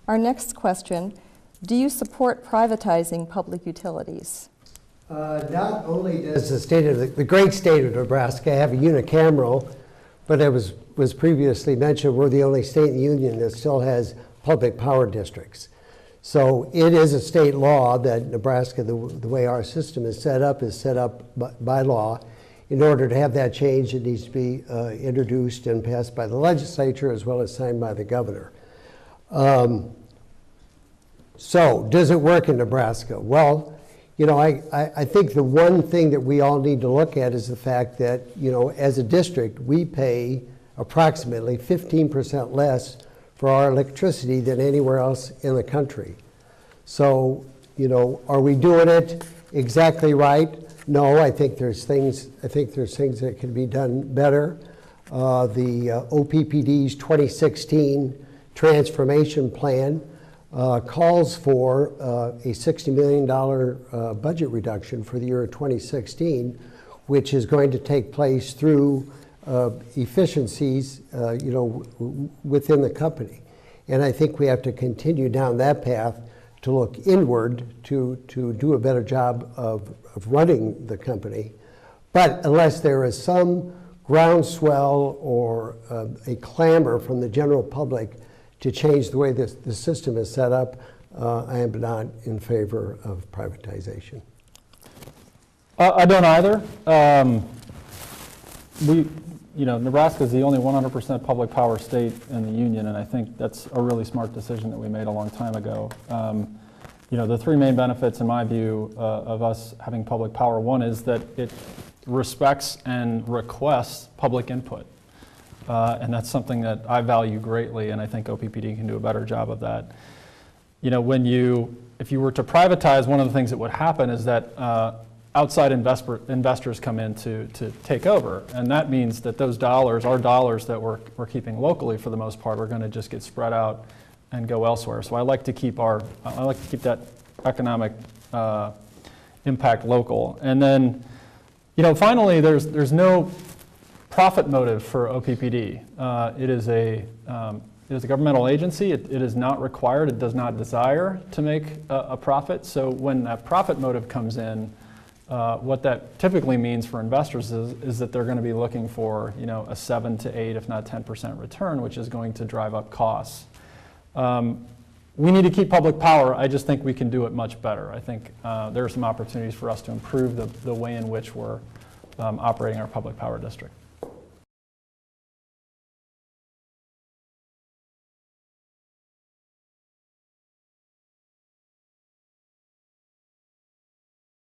Our next question, do you support privatizing public utilities? Not only does the great state of Nebraska have a unicameral, but it was previously mentioned, we're the only state in the union that still has public power districts. So it is a state law that Nebraska, the way our system is set up by law. In order to have that change, it needs to be introduced and passed by the legislature as well as signed by the governor. So does it work in Nebraska? Well, you know, I think the one thing that we all need to look at is the fact that, you know, as a district, we pay approximately 15% less for our electricity than anywhere else in the country. So, you know, are we doing it exactly right? No, I think there's things that can be done better. The OPPD's 2016 transformation plan calls for a $60 million budget reduction for the year 2016, which is going to take place through efficiencies, you know, within the company. And I think we have to continue down that path to look inward to do a better job of running the company. But unless there is some groundswell or a clamor from the general public to change the way the system is set up, I am not in favor of privatization. I don't either. You know, Nebraska is the only 100% public power state in the union, and I think that's a really smart decision that we made a long time ago. You know, the three main benefits, in my view, of us having public power: one is that it respects and requests public input. And that's something that I value greatly, and I think OPPD can do a better job of that. You know, if you were to privatize, one of the things that would happen is that outside investors come in to take over, and that means that those dollars, our dollars that we're keeping locally for the most part, are going to just get spread out and go elsewhere. So I like to keep that economic impact local. And then, you know, finally, there's no profit motive for OPPD. It is a governmental agency. It is not required. It does not desire to make a profit. So when that profit motive comes in, what that typically means for investors is that they're going to be looking for, you know, a 7 to 8, if not 10% return, which is going to drive up costs. We need to keep public power. I just think we can do it much better. I think there are some opportunities for us to improve the way in which we're operating our public power district.